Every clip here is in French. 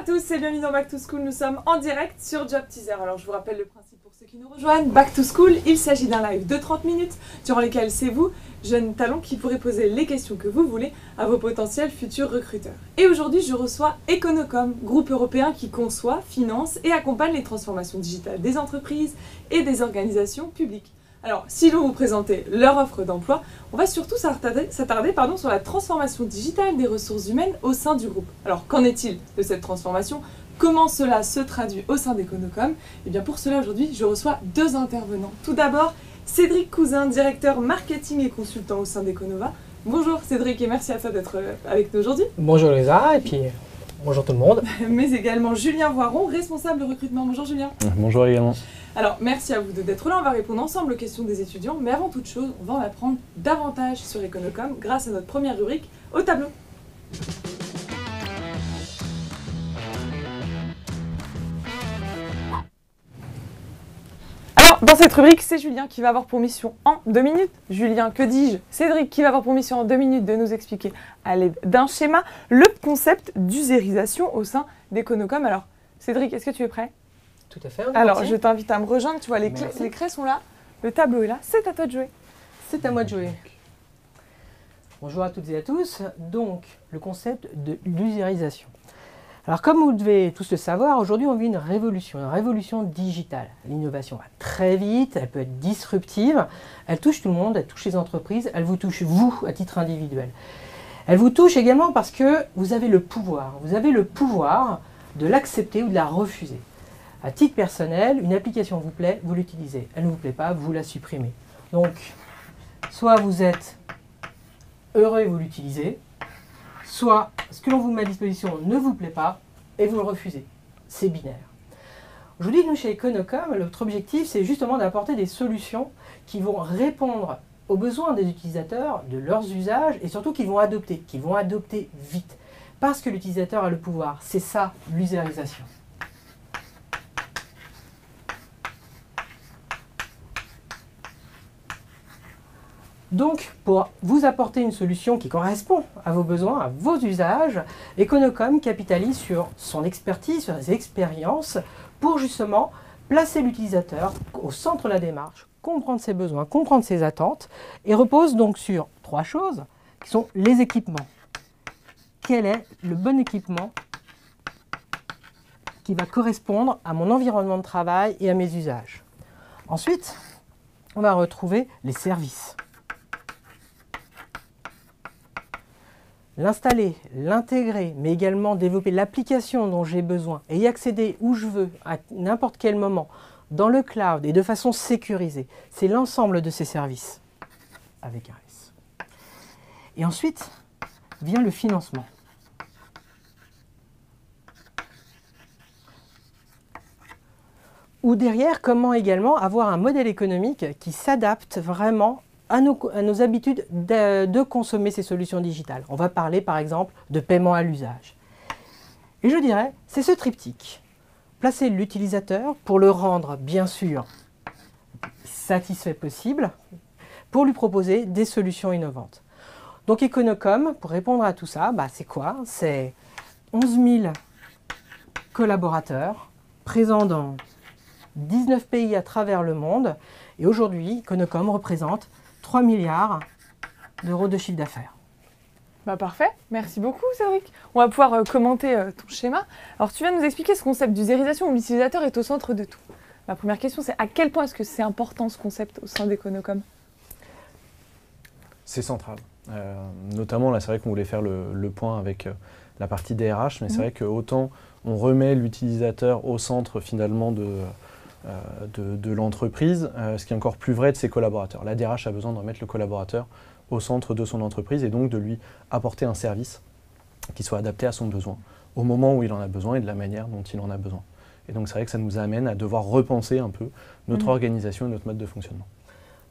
à tous et bienvenue dans Back to School. Nous sommes en direct sur Job Teaser. Alors je vous rappelle le principe pour ceux qui nous rejoignent. Back to School, il s'agit d'un live de 30 minutes durant lesquels c'est vous, jeunes talents, qui pourrez poser les questions que vous voulez à vos potentiels futurs recruteurs. Et aujourd'hui, je reçois Econocom, groupe européen qui conçoit, finance et accompagne les transformations digitales des entreprises et des organisations publiques. Alors, si l'on vous présenter leur offre d'emploi, on va surtout s'attarder sur la transformation digitale des ressources humaines au sein du groupe. Alors, qu'en est-il de cette transformation? Comment cela se traduit au sein d'Econocom? Et bien pour cela, aujourd'hui, je reçois deux intervenants. Tout d'abord, Cédric Cousin, directeur marketing et consultant au sein d'Econova. Bonjour Cédric et merci à toi d'être avec nous aujourd'hui. Bonjour Lisa et puis bonjour tout le monde. Mais également Julien Voiron, responsable de recrutement. Bonjour Julien. Bonjour également. Alors, merci à vous deux d'être là. On va répondre ensemble aux questions des étudiants. Mais avant toute chose, on va en apprendre davantage sur Econocom grâce à notre première rubrique au tableau. Alors, dans cette rubrique, c'est Julien qui va avoir pour mission en 2 minutes. Julien, que dis-je? Cédric qui va avoir pour mission en 2 minutes de nous expliquer à l'aide d'un schéma le concept d'usérisation au sein d'Econocom. Alors, Cédric, est-ce que tu es prêt? Tout à fait. Alors, je t'invite à me rejoindre. Tu vois, les craies sont là, le tableau est là. C'est à toi de jouer. C'est à moi de jouer. Bonjour à toutes et à tous. Donc, le concept de l'usérisation. Alors, comme vous devez tous le savoir, aujourd'hui, on vit une révolution digitale. L'innovation va très vite, elle peut être disruptive, elle touche tout le monde, elle touche les entreprises, elle vous touche, vous, à titre individuel. Elle vous touche également parce que vous avez le pouvoir. Vous avez le pouvoir de l'accepter ou de la refuser. À titre personnel, une application vous plaît, vous l'utilisez. Elle ne vous plaît pas, vous la supprimez. Donc, soit vous êtes heureux et vous l'utilisez, soit ce que l'on vous met à disposition ne vous plaît pas et vous le refusez. C'est binaire. Aujourd'hui, nous, chez Econocom, notre objectif, c'est justement d'apporter des solutions qui vont répondre aux besoins des utilisateurs, de leurs usages, et surtout qu'ils vont adopter vite. Parce que l'utilisateur a le pouvoir. C'est ça, l'usérisation. Donc, pour vous apporter une solution qui correspond à vos besoins, à vos usages, Econocom capitalise sur son expertise, sur ses expériences, pour justement placer l'utilisateur au centre de la démarche, comprendre ses besoins, comprendre ses attentes, et repose donc sur 3 choses, qui sont les équipements. Quel est le bon équipement qui va correspondre à mon environnement de travail et à mes usages? Ensuite, on va retrouver les services. L'installer, l'intégrer, mais également développer l'application dont j'ai besoin et y accéder où je veux, à n'importe quel moment, dans le cloud et de façon sécurisée. C'est l'ensemble de ces services, avec un S. Et ensuite, vient le financement. Ou derrière, comment également avoir un modèle économique qui s'adapte vraiment à nos habitudes de consommer ces solutions digitales. On va parler par exemple de paiement à l'usage. Et je dirais, c'est ce triptyque. Placer l'utilisateur pour le rendre bien sûr satisfait possible, pour lui proposer des solutions innovantes. Donc Econocom, pour répondre à tout ça, c'est quoi? C'est 11 000 collaborateurs présents dans 19 pays à travers le monde. Et aujourd'hui, Econocom représente 3 milliards d'euros de chiffre d'affaires. Parfait, merci beaucoup Cédric. On va pouvoir commenter ton schéma. Alors tu viens de nous expliquer ce concept d'usérisation où l'utilisateur est au centre de tout. Ma première question, c'est à quel point est-ce que c'est important ce concept au sein d'Econocom? C'est central. Notamment, là, c'est vrai qu'on voulait faire le point avec la partie DRH, mais c'est vrai qu'autant on remet l'utilisateur au centre finalement de l'entreprise, ce qui est encore plus vrai de ses collaborateurs. La DRH a besoin de remettre le collaborateur au centre de son entreprise et donc de lui apporter un service qui soit adapté à son besoin, au moment où il en a besoin et de la manière dont il en a besoin. Et donc c'est vrai que ça nous amène à devoir repenser un peu notre organisation et notre mode de fonctionnement.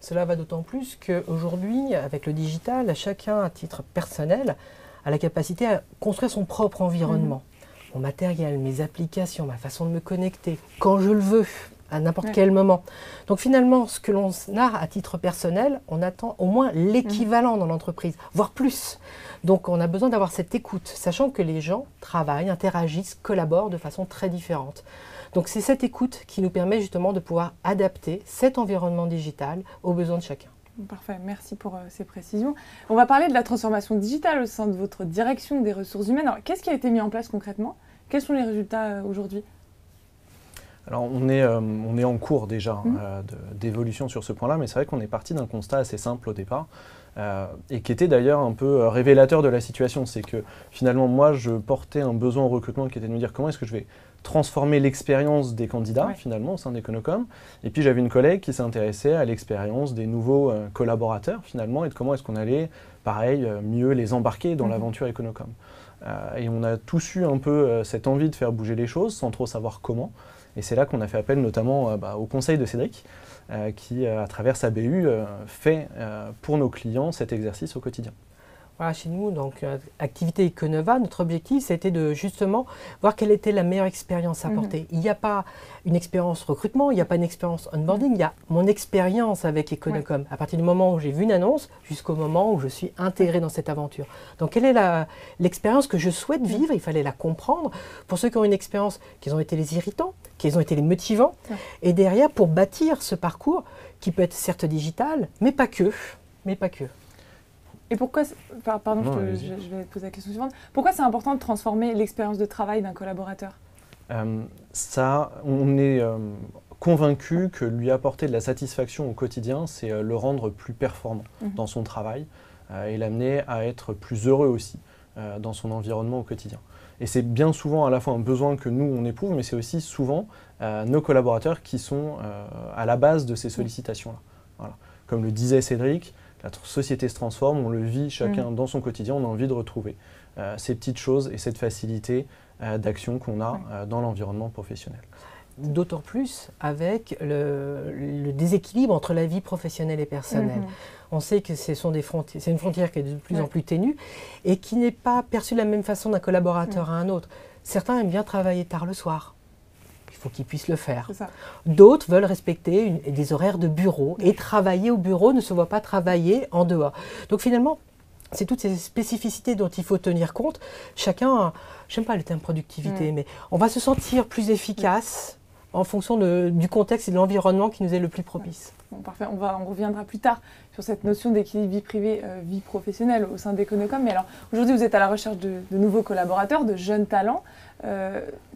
Cela va d'autant plus qu'aujourd'hui, avec le digital, chacun à titre personnel a la capacité à construire son propre environnement. Mon matériel, mes applications, ma façon de me connecter, quand je le veux, à n'importe quel moment. Donc finalement, ce que l'on a à titre personnel, on attend au moins l'équivalent dans l'entreprise, voire plus. Donc on a besoin d'avoir cette écoute, sachant que les gens travaillent, interagissent, collaborent de façon très différente. Donc c'est cette écoute qui nous permet justement de pouvoir adapter cet environnement digital aux besoins de chacun. Parfait, merci pour ces précisions. On va parler de la transformation digitale au sein de votre direction des ressources humaines. Alors, qu'est-ce qui a été mis en place concrètement? Quels sont les résultats aujourd'hui? Alors on est en cours déjà d'évolution sur ce point-là, mais c'est vrai qu'on est parti d'un constat assez simple au départ, et qui était d'ailleurs un peu révélateur de la situation. C'est que finalement moi je portais un besoin au recrutement qui était de me dire comment est-ce que je vais transformer l'expérience des candidats finalement au sein d'Econocom. Et puis j'avais une collègue qui s'intéressait à l'expérience des nouveaux collaborateurs finalement, et de comment est-ce qu'on allait, pareil, mieux les embarquer dans l'aventure Econocom. Et on a tous eu un peu cette envie de faire bouger les choses sans trop savoir comment. Et c'est là qu'on a fait appel notamment au conseil de Cédric, qui, à travers sa BU, fait pour nos clients cet exercice au quotidien. Voilà, chez nous, donc activité Econova, notre objectif, c'était de justement voir quelle était la meilleure expérience à apporter. Il n'y a pas une expérience recrutement, il n'y a pas une expérience onboarding, il y a mon expérience avec Econocom. À partir du moment où j'ai vu une annonce jusqu'au moment où je suis intégrée dans cette aventure. Donc quelle est l'expérience que je souhaite vivre? Il fallait la comprendre. Pour ceux qui ont une expérience, qu'ils ont été les irritants, qu'ils ont été les motivants, et derrière pour bâtir ce parcours qui peut être certes digital, mais pas que. Et pourquoi, pardon, je vais te poser la question suivante. Pourquoi c'est important de transformer l'expérience de travail d'un collaborateur? On est convaincu que lui apporter de la satisfaction au quotidien, c'est le rendre plus performant dans son travail et l'amener à être plus heureux aussi dans son environnement au quotidien. Et c'est bien souvent à la fois un besoin que nous, on éprouve, mais c'est aussi souvent nos collaborateurs qui sont à la base de ces sollicitations-là. Voilà. Comme le disait Cédric, la société se transforme, on le vit chacun dans son quotidien, on a envie de retrouver ces petites choses et cette facilité d'action qu'on a dans l'environnement professionnel. D'autant plus avec le déséquilibre entre la vie professionnelle et personnelle. On sait que c'est une frontière qui est de plus en plus ténue et qui n'est pas perçue de la même façon d'un collaborateur à un autre. Certains aiment bien travailler tard le soir. Il faut qu'ils puissent le faire. D'autres veulent respecter des horaires de bureau et travailler au bureau ne se voit pas travailler en dehors. Donc finalement, c'est toutes ces spécificités dont il faut tenir compte. Chacun, j'aime pas le terme productivité, mais on va se sentir plus efficace en fonction du contexte et de l'environnement qui nous est le plus propice. Bon, parfait, on reviendra plus tard sur cette notion d'équilibre vie privée, vie professionnelle au sein d'Econocom. Mais alors, aujourd'hui, vous êtes à la recherche de nouveaux collaborateurs, de jeunes talents.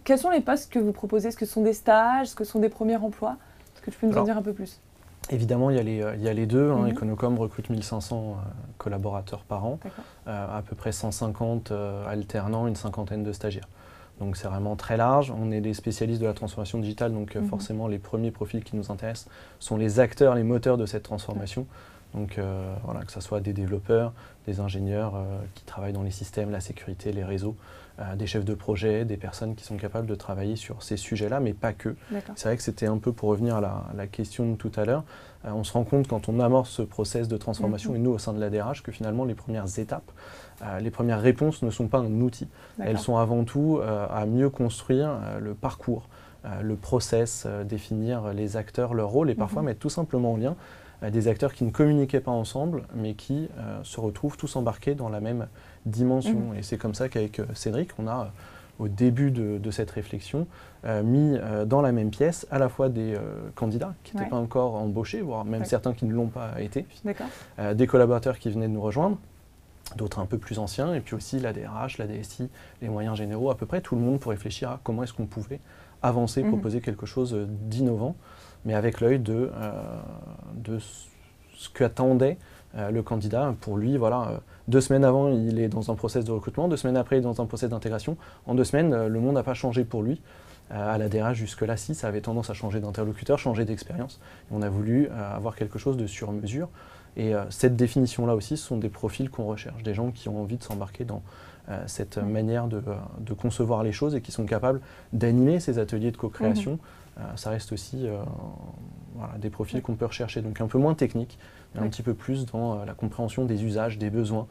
Quels sont les postes que vous proposez? Est-ce que ce sont des stages? Est-ce que ce sont des premiers emplois? Est-ce que tu peux nous en dire un peu plus? Évidemment, il y a les deux. Econocom recrute 1500 collaborateurs par an, à peu près 150 alternants, une cinquantaine de stagiaires. Donc c'est vraiment très large. On est des spécialistes de la transformation digitale, donc forcément les premiers profils qui nous intéressent sont les acteurs, les moteurs de cette transformation. Donc voilà, que ce soit des développeurs, des ingénieurs qui travaillent dans les systèmes, la sécurité, les réseaux, des chefs de projet, des personnes qui sont capables de travailler sur ces sujets-là, mais pas que. C'est vrai que c'était un peu pour revenir à la question de tout à l'heure. On se rend compte quand on amorce ce process de transformation, et nous au sein de la DRH, que finalement les premières étapes, les premières réponses ne sont pas un outil. Elles sont avant tout à mieux construire le parcours, le process, définir les acteurs, leur rôle, et parfois mettre tout simplement en lien des acteurs qui ne communiquaient pas ensemble, mais qui se retrouvent tous embarqués dans la même dimension. Et c'est comme ça qu'avec Cédric, on a, au début de cette réflexion, mis dans la même pièce à la fois des candidats qui n'étaient pas encore embauchés, voire même certains qui ne l'ont pas été, des collaborateurs qui venaient de nous rejoindre, d'autres un peu plus anciens, et puis aussi la DRH, la DSI, les moyens généraux, à peu près tout le monde pour réfléchir à comment est-ce qu'on pouvait avancer, proposer quelque chose d'innovant, mais avec l'œil de ce qu'attendait le candidat. Pour lui, voilà, 2 semaines avant, il est dans un process de recrutement, 2 semaines après, il est dans un process d'intégration. En 2 semaines, le monde n'a pas changé pour lui. À la DRH, jusque-là, si, ça avait tendance à changer d'interlocuteur, changer d'expérience. On a voulu avoir quelque chose de sur mesure. Et cette définition-là aussi, ce sont des profils qu'on recherche, des gens qui ont envie de s'embarquer dans cette manière de concevoir les choses et qui sont capables d'animer ces ateliers de co-création. Ça reste aussi voilà, des profils qu'on peut rechercher, donc un peu moins techniques, mais un petit peu plus dans la compréhension des usages, des besoins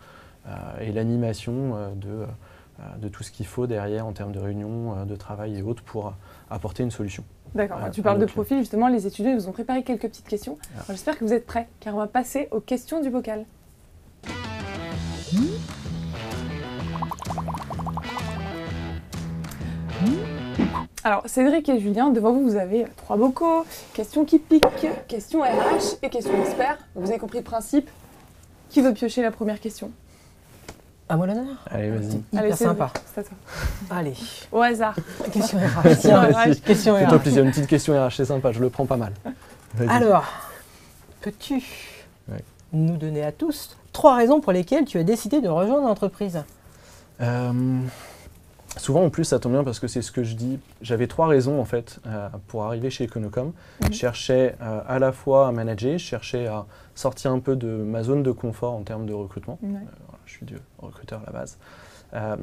et l'animation de tout ce qu'il faut derrière en termes de réunion, de travail et autres pour apporter une solution. D'accord, à tu parles de nos clients. profil, justement, les étudiants ils vous ont préparé quelques petites questions. Ah. Alors, j'espère que vous êtes prêts, car on va passer aux questions du bocal. Alors, Cédric et Julien, devant vous, vous avez 3 bocaux, questions qui piquent, questions RH et questions experts. Vous avez compris le principe. Qui veut piocher la première question? À moi l'honneur. Allez, vas-y. Hyper Allez, Cédric, sympa. c'est à toi. Allez, Au hasard. question RH. Question Tiens, RH. question Fais-toi RH. plaisir, une petite question RH, c'est sympa, je le prends pas mal. Vas-y. Alors, peux-tu Ouais. nous donner à tous 3 raisons pour lesquelles tu as décidé de rejoindre l'entreprise? Souvent, en plus, ça tombe bien parce que c'est ce que je dis. J'avais 3 raisons, en fait, pour arriver chez Econocom. Je cherchais à la fois à manager, je cherchais à sortir un peu de ma zone de confort en termes de recrutement. Ouais. Voilà, je suis recruteur à la base.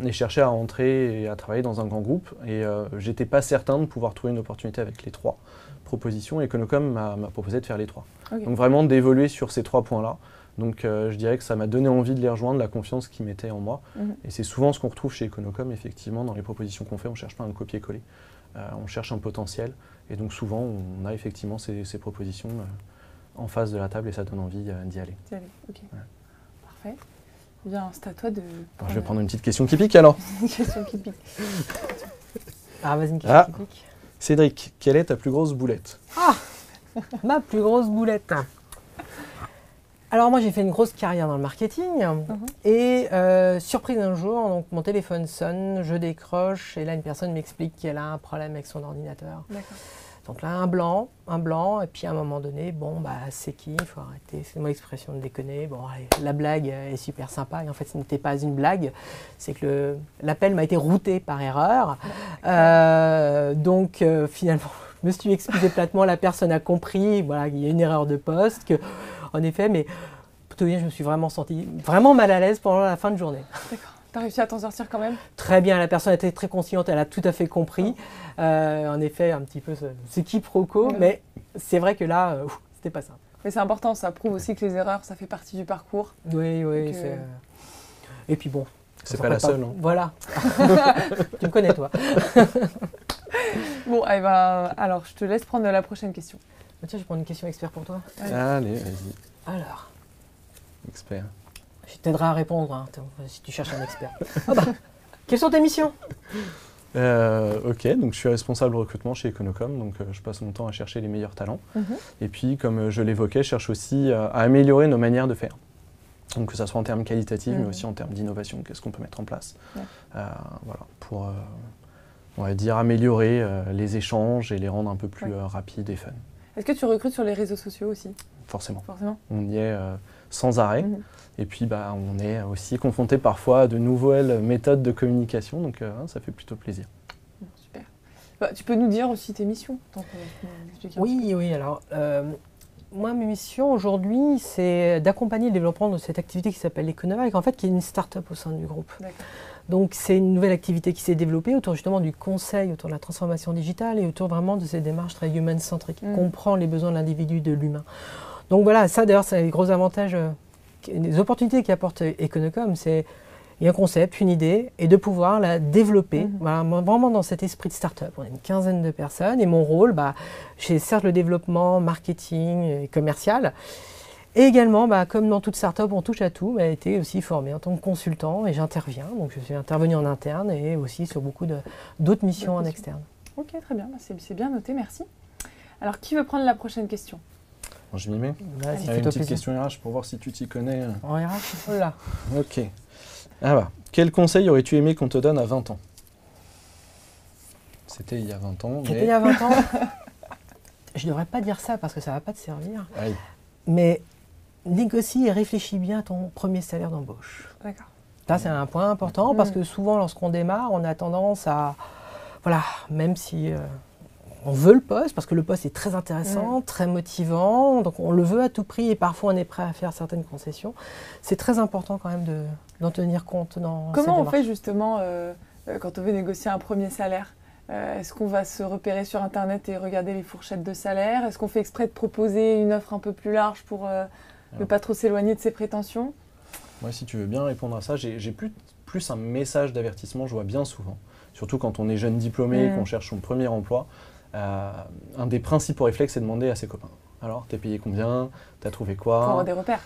Et je cherchais à entrer et à travailler dans un grand groupe. Et j'étais pas certain de pouvoir trouver une opportunité avec les 3 propositions. Et Econocom m'a proposé de faire les 3. Ok. Donc vraiment d'évoluer sur ces 3 points-là. Donc je dirais que ça m'a donné envie de les rejoindre, la confiance qu'ils mettaient en moi. Mhm. Et c'est souvent ce qu'on retrouve chez Econocom, effectivement, dans les propositions qu'on fait, on ne cherche pas un copier-coller. On cherche un potentiel. Et donc souvent, on a effectivement ces propositions en face de la table et ça donne envie d'y aller. Allez, ok. Ouais. Parfait. Eh bien, c'est à toi de Alors, je vais prendre une petite question qui pique alors. une question qui pique. Ah, vas-y, une question Ah. qui pique. Cédric, quelle est ta plus grosse boulette? Ma plus grosse boulette. Alors moi j'ai fait une grosse carrière dans le marketing et surprise un jour, donc mon téléphone sonne, je décroche et là une personne m'explique qu'elle a un problème avec son ordinateur. D'accord. Donc là un blanc et puis à un moment donné, bon bah c'est qui, il faut arrêter, c'est mon expression de déconner. Bon allez, la blague est super sympa et en fait ce n'était pas une blague, c'est que l'appel m'a été routé par erreur. Donc finalement je me suis excusé platement, la personne a compris, voilà, il y a une erreur de poste, que, en effet, mais pour te dire, je me suis vraiment senti vraiment mal à l'aise pendant la fin de journée. D'accord. T'as réussi à t'en sortir quand même? Très bien, la personne était très consciente, elle a tout à fait compris. En effet, un petit peu ce quiproquo, Ouais. mais c'est vrai que là, c'était pas simple. Mais c'est important, ça prouve aussi que les erreurs, ça fait partie du parcours. Oui, oui. Donc, c'est... Et puis bon. C'est ça pas la ferait seule. Hein. Voilà. Tu me connais, toi. Bon, eh ben, alors, je te laisse prendre la prochaine question. Tiens, je vais prendre une question expert pour toi. Ouais. Allez, vas-y, Alors, expert. je t'aiderai à répondre hein, si tu cherches un expert. Ah bah, quelles sont tes missions? Ok, donc je suis responsable recrutement chez Econocom, donc je passe mon temps à chercher les meilleurs talents. Et puis, comme je l'évoquais, je cherche aussi à améliorer nos manières de faire. Donc que ça soit en termes qualitatifs, mais aussi en termes d'innovation, qu'est-ce qu'on peut mettre en place. Ouais. Voilà, pour, on va dire, améliorer les échanges et les rendre un peu plus rapides et fun. Est-ce que tu recrutes sur les réseaux sociaux aussi? Forcément. Forcément. On y est sans arrêt. Mhm. Et puis, bah, on est aussi confronté parfois à de nouvelles méthodes de communication, donc ça fait plutôt plaisir. Bon, super. Bah, tu peux nous dire aussi tes missions, tant qu'on nous explique un petit Oui, oui. Alors, moi, mes missions aujourd'hui, c'est d'accompagner le développement de cette activité qui s'appelle Econova, en fait, qui est une start-up au sein du groupe. peu. D'accord. Donc, c'est une nouvelle activité qui s'est développée autour justement du conseil, autour de la transformation digitale et autour vraiment de ces démarches très human-centriques, qui comprend les besoins de l'individu, de l'humain. Donc voilà, ça d'ailleurs, c'est les gros avantages, les opportunités qu'apporte Econocom, c'est il y a un concept, une idée, et de pouvoir la développer, voilà, vraiment dans cet esprit de start-up. On est une quinzaine de personnes, et mon rôle, c'est certes le développement, marketing et commercial, et également, comme dans toute start-up, on touche à tout, j'ai été aussi formé en tant que consultant, et j'interviens, donc je suis intervenu en interne, et aussi sur beaucoup d'autres missions en externe. Ok, très bien, bah, c'est bien noté, merci. Alors, qui veut prendre la prochaine question? Bon, je m'y mets. Vas-y, Une fais-toi petite plaisir. question RH pour voir si tu t'y connais. En RH, oh là. Ok. Ah bah, quel conseil aurais-tu aimé qu'on te donne à 20 ans? C'était il y a 20 ans, C'était mais... il y a 20 ans. Je ne devrais pas dire ça parce que ça ne va pas te servir. Aïe. Mais négocie et réfléchis bien à ton premier salaire d'embauche. D'accord. Ça, c'est un point important parce que souvent, lorsqu'on démarre, on a tendance à... Voilà, même si on veut le poste, parce que le poste est très intéressant, très motivant, donc on le veut à tout prix et parfois on est prêt à faire certaines concessions. C'est très important quand même d'en tenir compte dans cette Comment on démarche. fait justement quand on veut négocier un premier salaire? Est-ce qu'on va se repérer sur Internet et regarder les fourchettes de salaire? Est-ce qu'on fait exprès de proposer une offre un peu plus large pour ne pas trop s'éloigner de ses prétentions? Moi, si tu veux bien répondre à ça, j'ai plus un message d'avertissement, je vois bien souvent. Surtout quand on est jeune diplômé et qu'on cherche son premier emploi. un des principaux réflexes, c'est de demander à ses copains. Alors, t'es payé combien? T'as trouvé quoi? Pour avoir des repères.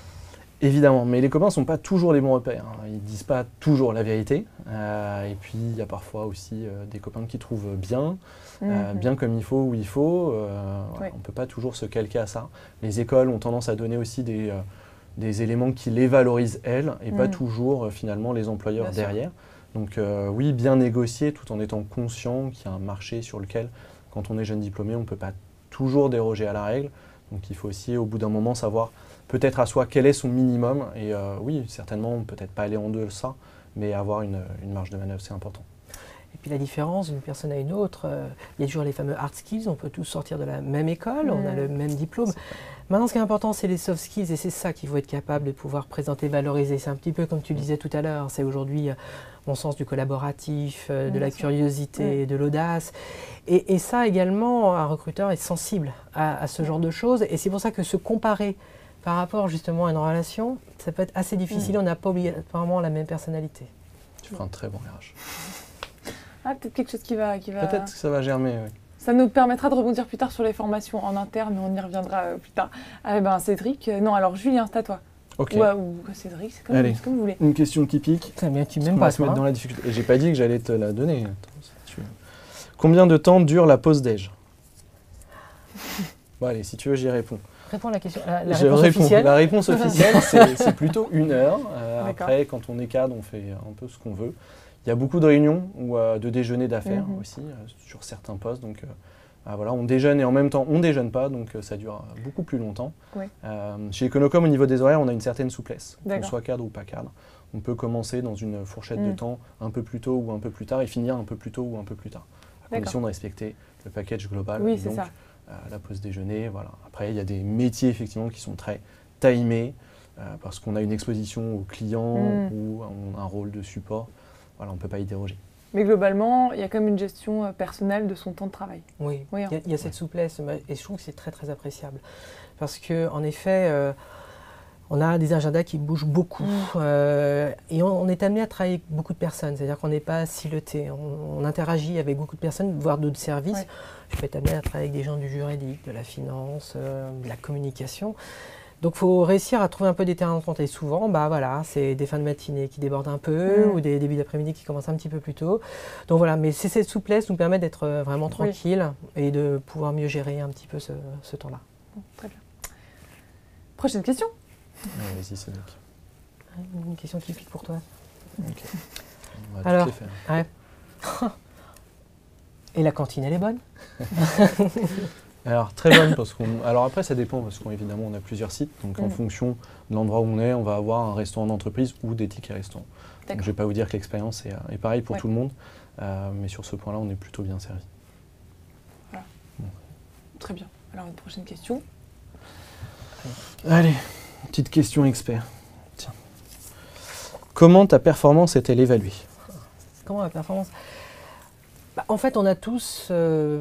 Évidemment, mais les copains ne sont pas toujours les bons repères. Ils ne disent pas toujours la vérité. Et puis, il y a parfois aussi des copains qui trouvent bien, bien comme il faut, où il faut. Voilà, on ne peut pas toujours se calquer à ça. Les écoles ont tendance à donner aussi des éléments qui les valorisent, elles, et pas toujours, finalement, les employeurs Bien derrière. Donc, oui, bien négocier tout en étant conscient qu'il y a un marché sur lequel, quand on est jeune diplômé, on ne peut pas toujours déroger à la règle. Donc, il faut aussi, au bout d'un moment, savoir peut-être à soi quel est son minimum. Et oui, certainement, peut-être pas aller en deux ça, mais avoir une marge de manœuvre, c'est important. Et puis la différence d'une personne à une autre, il y a toujours les fameux hard skills, on peut tous sortir de la même école, on a le même diplôme. Maintenant, ce qui est important, c'est les soft skills, et c'est ça qu'il faut être capable de pouvoir présenter, valoriser. C'est un petit peu comme tu le disais tout à l'heure, c'est aujourd'hui mon sens du collaboratif, de la curiosité, de l'audace. Et ça également, un recruteur est sensible à ce genre de choses, et c'est pour ça que se comparer par rapport justement à une relation, ça peut être assez difficile, on n'a pas obligatoirement la même personnalité. Tu feras un très bon RH. Ah, peut-être quelque chose qui va... Peut-être que ça va germer, oui. Ça nous permettra de rebondir plus tard sur les formations en interne, mais on y reviendra plus tard. Ah ben Cédric, non alors Julien, c'est à toi. Ok. Ou Cédric, c'est comme vous voulez. Une question qui pique. Très bien, tu On m'aimes va pas se mettre toi. dans la difficulté. Et j'ai pas dit que j'allais te la donner. Attends, si tu veux. Combien de temps dure la pause déj? Bon allez, si tu veux, j'y réponds. Réponds à la question. Je réponse réponds. officielle. La réponse officielle, c'est plutôt 1 heure. Après, quand on est cadre, on fait un peu ce qu'on veut. Il y a beaucoup de réunions ou de déjeuners d'affaires aussi sur certains postes. Donc voilà, on déjeune et en même temps on ne déjeune pas, donc ça dure beaucoup plus longtemps. Oui. Chez Econocom, au niveau des horaires, on a une certaine souplesse, qu'on D'accord. soit cadre ou pas cadre. On peut commencer dans une fourchette de temps un peu plus tôt ou un peu plus tard et finir un peu plus tôt ou un peu plus tard, à condition de respecter le package global. Oui, c'est donc, ça. la pause déjeuner, voilà. Après, il y a des métiers effectivement qui sont très timés parce qu'on a une exposition aux clients ou on a un rôle de support. Voilà, on ne peut pas y déroger. Mais globalement, il y a quand même une gestion personnelle de son temps de travail. Oui, Oui, il y a cette souplesse et je trouve que c'est très très appréciable. Parce qu'en effet, on a des agendas qui bougent beaucoup et on est amené à travailler avec beaucoup de personnes. C'est-à-dire qu'on n'est pas siloté, on interagit avec beaucoup de personnes, voire d'autres services. Ouais. Je peux être amené à travailler avec des gens du juridique, de la finance, de la communication. Donc il faut réussir à trouver un peu des terrains d'entente. Et souvent, bah voilà, c'est des fins de matinée qui débordent un peu ou des débuts d'après-midi qui commencent un petit peu plus tôt. Donc voilà, mais cette souplesse nous permet d'être vraiment tranquille et de pouvoir mieux gérer un petit peu ce temps-là. Bon, très bien. Prochaine question. Vas-y, Cédric. Une question qui pique pour toi. Ok. On va Alors, toutes les faire. ouais. Et la cantine, elle est bonne? Alors, très bonne, parce qu'on. Alors après, ça dépend, parce qu'évidemment, on a plusieurs sites. Donc, en fonction de l'endroit où on va avoir un restaurant d'entreprise ou des tickets restaurants. Donc, je ne vais pas vous dire que l'expérience est pareille pour tout le monde, mais sur ce point-là, on est plutôt bien servi. Voilà. Très bien. Alors, une prochaine question. Allez, petite question expert. Tiens. Comment ta performance est-elle évaluée? Comment la performance? En fait, on a tous,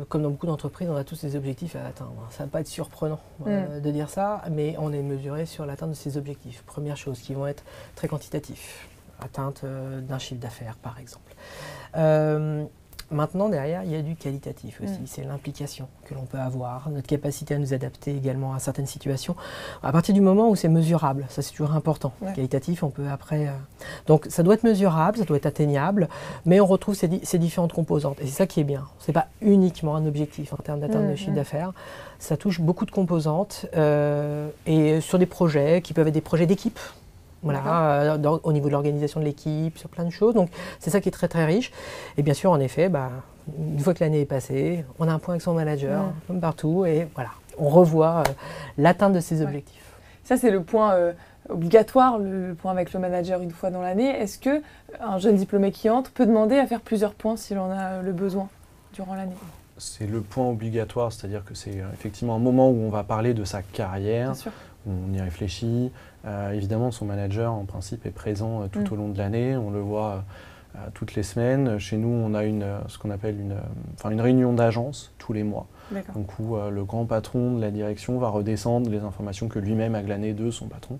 comme dans beaucoup d'entreprises, on a tous des objectifs à atteindre. Ça ne va pas être surprenant de dire ça, mais on est mesuré sur l'atteinte de ces objectifs. Première chose, qui vont être très quantitatifs. Atteinte d'un chiffre d'affaires, par exemple. Maintenant, derrière, il y a du qualitatif aussi. C'est l'implication que l'on peut avoir, notre capacité à nous adapter également à certaines situations. À partir du moment où c'est mesurable, ça c'est toujours important. Qualitatif, on peut après... Donc ça doit être mesurable, ça doit être atteignable, mais on retrouve ces différentes composantes. Et c'est ça qui est bien. Ce n'est pas uniquement un objectif en termes d'atteinte de chiffre d'affaires. Ça touche beaucoup de composantes et sur des projets qui peuvent être des projets d'équipe. Voilà, au niveau de l'organisation de l'équipe, sur plein de choses. Donc, c'est ça qui est très, très riche. Et bien sûr, en effet, une fois que l'année est passée, on a un point avec son manager, comme partout, et voilà, on revoit l'atteinte de ses objectifs. Ça, c'est le point obligatoire, le point avec le manager une fois dans l'année. Est-ce qu'un jeune diplômé qui entre peut demander à faire plusieurs points s'il en a le besoin durant l'année? C'est le point obligatoire, c'est-à-dire que c'est effectivement un moment où on va parler de sa carrière. Bien sûr. On y réfléchit. Évidemment, son manager, en principe, est présent tout au long de l'année. On le voit toutes les semaines. Chez nous, on a ce qu'on appelle une réunion d'agence tous les mois. Donc, où le grand patron de la direction va redescendre les informations que lui-même a glanées de son patron.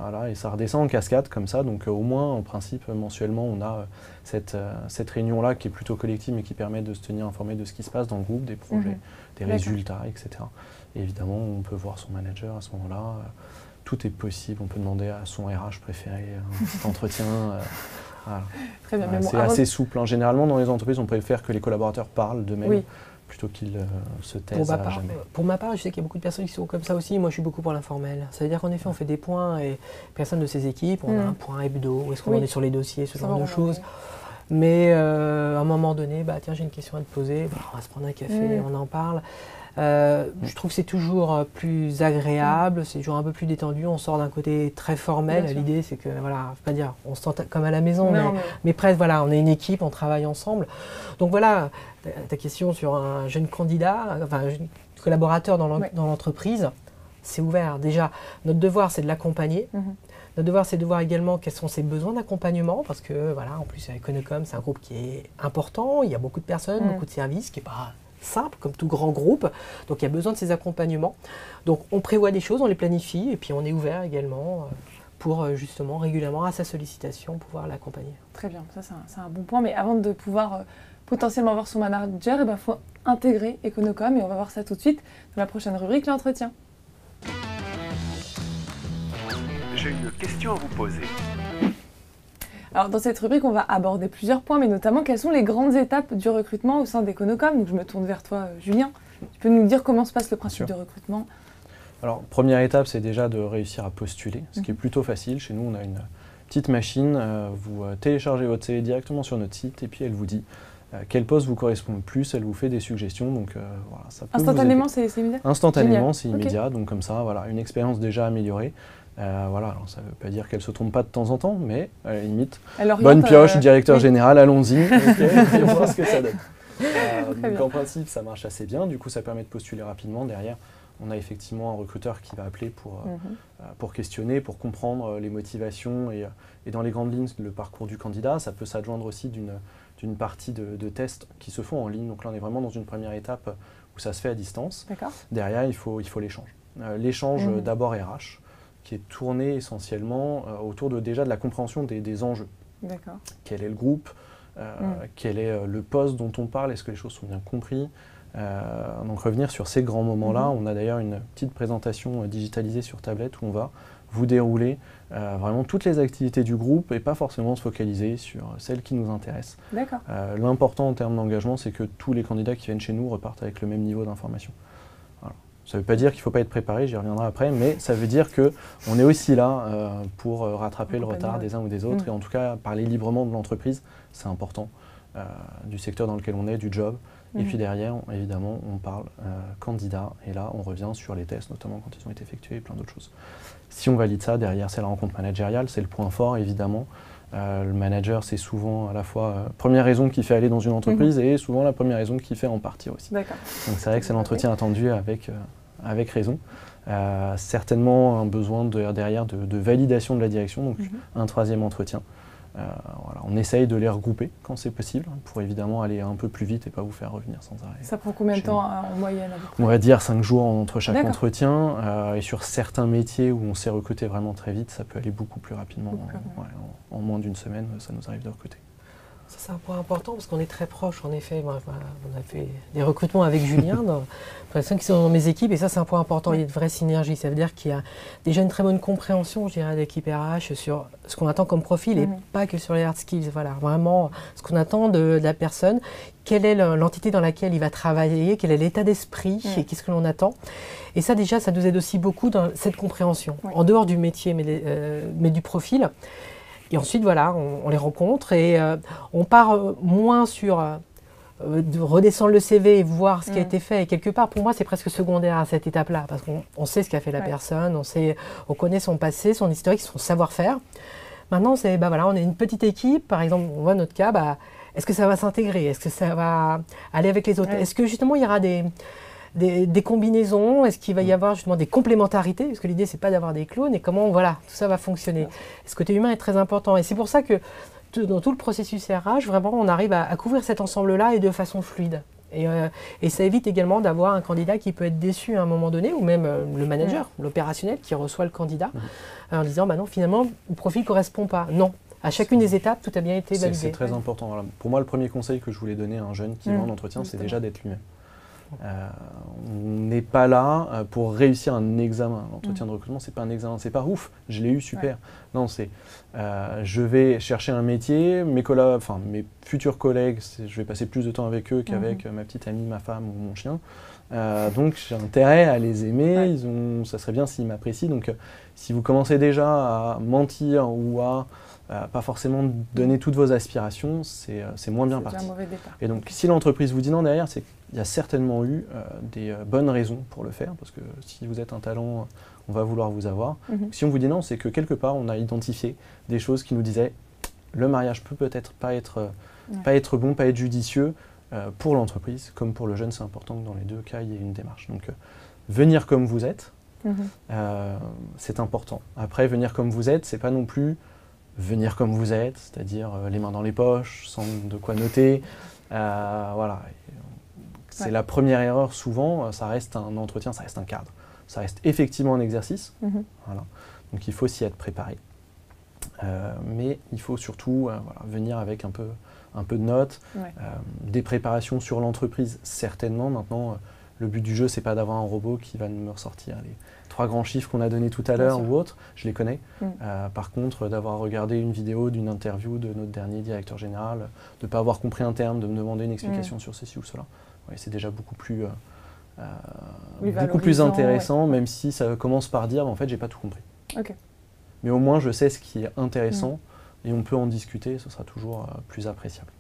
Voilà, et ça redescend en cascade comme ça, donc au moins en principe mensuellement on a cette réunion-là qui est plutôt collective mais qui permet de se tenir informé de ce qui se passe dans le groupe, des projets, des résultats, etc. Et évidemment on peut voir son manager à ce moment-là, tout est possible, on peut demander à son RH préféré un petit entretien. Voilà. Très bien. C'est assez souple, hein. Généralement dans les entreprises on préfère que les collaborateurs parlent d'eux-mêmes. Plutôt qu'ils se taisent à jamais. Pour ma part, je sais qu'il y a beaucoup de personnes qui sont comme ça aussi. Moi, je suis beaucoup pour l'informel. Ça veut dire qu'en effet, on fait des points et personne de ces équipes, on a un point hebdo, où est-ce qu'on en est sur les dossiers, ce genre de choses. Mais à un moment donné, tiens, j'ai une question à te poser, on va se prendre un café, on en parle. Je trouve que c'est toujours plus agréable, c'est toujours un peu plus détendu, on sort d'un côté très formel. L'idée c'est que, voilà, je ne vais pas dire on se sent comme à la maison, mais presque, voilà, on est une équipe, on travaille ensemble. Donc voilà, ta question sur un jeune candidat, enfin un jeune collaborateur dans l'entreprise, c'est ouvert. Déjà, notre devoir c'est de l'accompagner. Notre devoir, c'est de voir également quels sont ses besoins d'accompagnement, parce que, voilà, en plus, Econocom, c'est un groupe qui est important, il y a beaucoup de personnes, beaucoup de services, qui n'est pas simple, comme tout grand groupe. Donc, il y a besoin de ces accompagnements. Donc, on prévoit des choses, on les planifie, et puis on est ouvert également pour, justement, régulièrement, à sa sollicitation, pouvoir l'accompagner. Très bien, ça, c'est un bon point. Mais avant de pouvoir potentiellement voir son manager, il faut intégrer Econocom, et on va voir ça tout de suite dans la prochaine rubrique, l'entretien. J'ai une question à vous poser. Alors dans cette rubrique, on va aborder plusieurs points, mais notamment quelles sont les grandes étapes du recrutement au sein d'Econocom. Donc je me tourne vers toi, Julien. Tu peux nous dire comment se passe le principe de recrutement? Alors première étape, c'est déjà de réussir à postuler, ce qui est plutôt facile. Chez nous, on a une petite machine, vous téléchargez votre CV directement sur notre site et puis elle vous dit quel poste vous correspond le plus, elle vous fait des suggestions. Donc voilà, ça peut instantanément, c'est immédiat? Instantanément, c'est immédiat. Donc comme ça, voilà, une expérience déjà améliorée. Voilà, alors ça ne veut pas dire qu'elle ne se trompe pas de temps en temps, mais à la limite, bonne pioche, directeur général, allons-y, et on voit ce que ça donne. Donc en principe, ça marche assez bien, du coup ça permet de postuler rapidement. Derrière, on a effectivement un recruteur qui va appeler pour questionner, pour comprendre les motivations et dans les grandes lignes, le parcours du candidat. Ça peut s'adjoindre aussi d'une partie de tests qui se font en ligne. Donc là, on est vraiment dans une première étape où ça se fait à distance. Derrière, il faut l'échange. L'échange d'abord RH, qui est tourné essentiellement autour déjà de la compréhension des enjeux. Quel est le groupe, quel est le poste dont on parle, est-ce que les choses sont bien comprises. Donc revenir sur ces grands moments-là. On a d'ailleurs une petite présentation digitalisée sur tablette où on va vous dérouler vraiment toutes les activités du groupe et pas forcément se focaliser sur celles qui nous intéressent. L'important en termes d'engagement, c'est que tous les candidats qui viennent chez nous repartent avec le même niveau d'information. Ça ne veut pas dire qu'il ne faut pas être préparé, j'y reviendrai après, mais ça veut dire qu'on est aussi là pour rattraper le retard des uns ou des autres et en tout cas parler librement de l'entreprise, c'est important, du secteur dans lequel on est, du job. Et puis derrière, évidemment, on parle candidat et là, on revient sur les tests, notamment quand ils ont été effectués et plein d'autres choses. Si on valide ça, derrière, c'est la rencontre managériale, c'est le point fort, évidemment. Le manager, c'est souvent à la fois première raison qui fait aller dans une entreprise et souvent la première raison qui fait en partir aussi. Donc c'est vrai que c'est l'entretien attendu avec raison. Certainement un besoin derrière de validation de la direction, donc un troisième entretien. Voilà, on essaye de les regrouper quand c'est possible pour évidemment aller un peu plus vite et pas vous faire revenir sans arrêt. Ça prend combien de temps en moyenne à peu près? On va dire 5 jours entre chaque entretien et sur certains métiers où on s'est recruté vraiment très vite, ça peut aller beaucoup plus rapidement. En moins d'une semaine, ça nous arrive de recruter. Ça, c'est un point important parce qu'on est très proche, en effet. On a fait des recrutements avec Julien, pour les personnes qui sont dans mes équipes, et ça, c'est un point important. Il y a de vraies synergies. Ça veut dire qu'il y a déjà une très bonne compréhension, je dirais, de l'équipe RH sur ce qu'on attend comme profil et pas que sur les hard skills. Voilà, vraiment ce qu'on attend de la personne, quelle est l'entité dans laquelle il va travailler, quel est l'état d'esprit et qu'est-ce que l'on attend. Et ça, déjà, ça nous aide aussi beaucoup dans cette compréhension, en dehors du métier, mais du profil. Et ensuite, voilà, on les rencontre et on part moins sur de redescendre le CV et voir ce qui a été fait. Et quelque part, pour moi, c'est presque secondaire à cette étape-là, parce qu'on sait ce qu'a fait la personne, on connaît son passé, son historique, son savoir-faire. Maintenant, voilà, on est une petite équipe, par exemple, on voit notre cas, est-ce que ça va s'intégrer? Est-ce que ça va aller avec les autres? Est-ce que justement, il y aura des combinaisons? Est-ce qu'il va y avoir justement des complémentarités? Parce que l'idée, c'est pas d'avoir des clones et comment tout ça va fonctionner. Et ce côté humain est très important. Et c'est pour ça que dans tout le processus RH, vraiment, on arrive à couvrir cet ensemble-là et de façon fluide. Et ça évite également d'avoir un candidat qui peut être déçu à un moment donné, ou même le manager, l'opérationnel qui reçoit le candidat en disant bah non, finalement, le profil ne correspond pas. Non, à chacune des étapes, tout a bien été validé. C'est très important. Voilà. Pour moi, le premier conseil que je voulais donner à un jeune qui va en entretien, c'est déjà d'être lui-même. On n'est pas là pour réussir un examen. L'entretien de recrutement, c'est pas un examen, c'est pas ouf, je l'ai eu, super. Non, c'est je vais chercher un métier, mes futurs collègues, je vais passer plus de temps avec eux qu'avec ma petite amie, ma femme ou mon chien. Donc j'ai intérêt à les aimer, ça serait bien s'ils m'apprécient. Donc si vous commencez déjà à mentir ou à pas forcément donner toutes vos aspirations, c'est moins bien parti. Et donc si l'entreprise vous dit non derrière, c'est qu'il y a certainement eu des bonnes raisons pour le faire, parce que si vous êtes un talent, on va vouloir vous avoir. Si on vous dit non, c'est que quelque part on a identifié des choses qui nous disaient le mariage peut peut-être pas être bon, pas être judicieux pour l'entreprise, comme pour le jeune, c'est important que dans les deux cas il y ait une démarche. Donc venir comme vous êtes, c'est important. Après venir comme vous êtes, c'est pas non plus venir comme vous êtes, c'est-à-dire les mains dans les poches, sans de quoi noter. Voilà. C'est la première erreur souvent, ça reste un entretien, ça reste un cadre. Ça reste effectivement un exercice. Voilà. Donc il faut s'y être préparé. Mais il faut surtout venir avec un peu de notes, des préparations sur l'entreprise, certainement. Maintenant, le but du jeu, c'est pas d'avoir un robot qui va me ressortir les 3 grands chiffres qu'on a donnés tout à l'heure ou autres, je les connais. Par contre, d'avoir regardé une vidéo d'une interview de notre dernier directeur général, de ne pas avoir compris un terme, de me demander une explication sur ceci ou cela, c'est déjà beaucoup plus intéressant, même si ça commence par dire en fait, j'ai pas tout compris. Mais au moins, je sais ce qui est intéressant et on peut en discuter, ce sera toujours plus appréciable.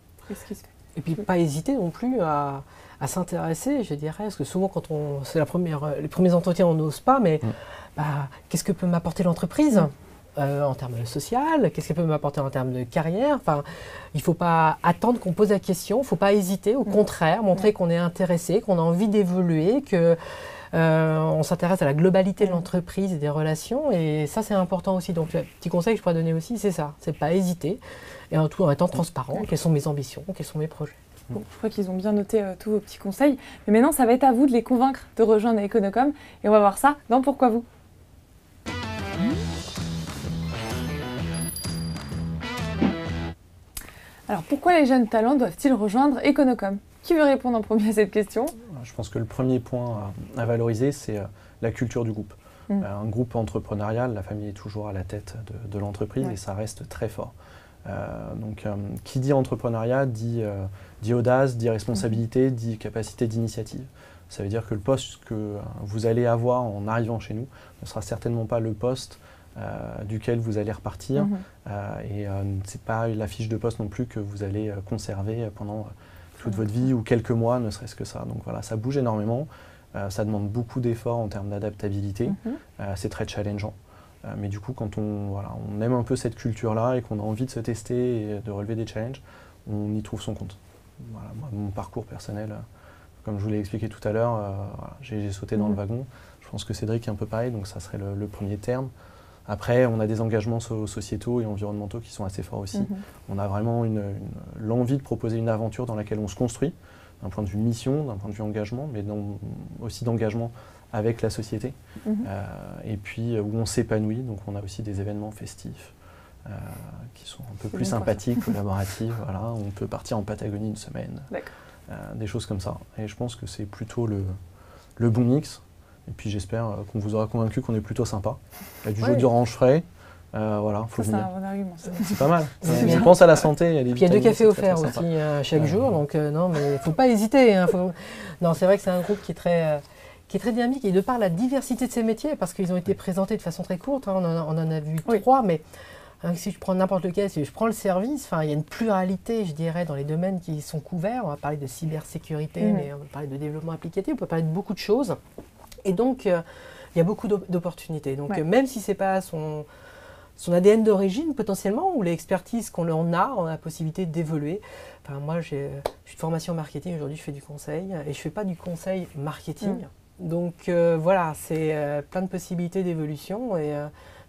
Et puis, pas hésiter non plus à s'intéresser, je dirais, parce que souvent, quand c'est les premiers entretiens, on n'ose pas, mais qu'est-ce que peut m'apporter l'entreprise en termes social, qu'est-ce qu'elle peut m'apporter en termes de carrière. Enfin, il ne faut pas attendre qu'on pose la question, il ne faut pas hésiter, au contraire, montrer qu'on est intéressé, qu'on a envie d'évoluer, qu'on s'intéresse à la globalité de l'entreprise et des relations, et ça, c'est important aussi. Donc, le petit conseil que je pourrais donner aussi, c'est ça, c'est de ne pas hésiter, et en tout en étant transparent, quelles sont mes ambitions, quels sont mes projets. Bon, je crois qu'ils ont bien noté tous vos petits conseils. Mais maintenant, ça va être à vous de les convaincre de rejoindre Econocom. Et on va voir ça dans Pourquoi vous. Alors, pourquoi les jeunes talents doivent-ils rejoindre Econocom? Qui veut répondre en premier à cette question? Je pense que le premier point à valoriser, c'est la culture du groupe. Un groupe entrepreneurial, la famille est toujours à la tête de l'entreprise et ça reste très fort. Qui dit entrepreneuriat dit audace, dit responsabilité, dit capacité d'initiative. Ça veut dire que le poste que vous allez avoir en arrivant chez nous ne sera certainement pas le poste duquel vous allez repartir. Et ce n'est pas la fiche de poste non plus que vous allez conserver pendant toute votre vie ou quelques mois, ne serait-ce que ça. Donc voilà, ça bouge énormément. Ça demande beaucoup d'efforts en termes d'adaptabilité. C'est très challengeant. Mais du coup, quand on aime un peu cette culture-là et qu'on a envie de se tester et de relever des challenges, on y trouve son compte. Voilà, moi, mon parcours personnel, comme je vous l'ai expliqué tout à l'heure, j'ai sauté dans le wagon. Je pense que Cédric est un peu pareil, donc ça serait le premier terme. Après, on a des engagements sociétaux et environnementaux qui sont assez forts aussi. On a vraiment l'envie de proposer une aventure dans laquelle on se construit, d'un point de vue mission, d'un point de vue engagement, mais aussi d'engagement avec la société, et puis où on s'épanouit. Donc on a aussi des événements festifs qui sont un peu plus sympathiques, collaboratifs. Voilà. On peut partir en Patagonie une semaine, des choses comme ça. Et je pense que c'est plutôt le bon mix. Et puis j'espère qu'on vous aura convaincu qu'on est plutôt sympa. Il y a du jus d'orange frais. Voilà, faut venir. C'est un bon argument. C'est pas mal. On pense à la santé. Il y a 2 cafés offerts aussi chaque jour. Donc non, mais il ne faut pas hésiter. Non, c'est vrai que c'est un groupe qui est très dynamique, et de par la diversité de ces métiers, parce qu'ils ont été présentés de façon très courte, on en a vu 3, mais si je prends n'importe lequel, si je prends le service, il y a une pluralité, je dirais, dans les domaines qui sont couverts. On va parler de cybersécurité, mais on va parler de développement applicatif, on peut parler de beaucoup de choses. Et donc, il y a beaucoup d'opportunités. Donc, même si ce n'est pas son ADN d'origine, potentiellement, ou l'expertise qu'on a, on a la possibilité d'évoluer. Moi, je suis de formation en marketing, aujourd'hui je fais du conseil, et je ne fais pas du conseil marketing. Donc voilà, c'est plein de possibilités d'évolution, et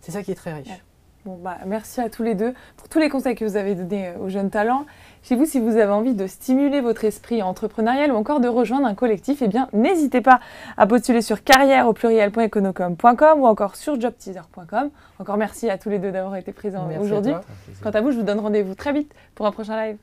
c'est ça qui est très riche. Bon, merci à tous les deux pour tous les conseils que vous avez donnés aux jeunes talents. Chez vous, si vous avez envie de stimuler votre esprit entrepreneurial ou encore de rejoindre un collectif, eh bien, n'hésitez pas à postuler sur carrière.econocom.com ou encore sur jobteaser.com. Encore merci à tous les deux d'avoir été présents aujourd'hui. Quant à vous, je vous donne rendez-vous très vite pour un prochain live.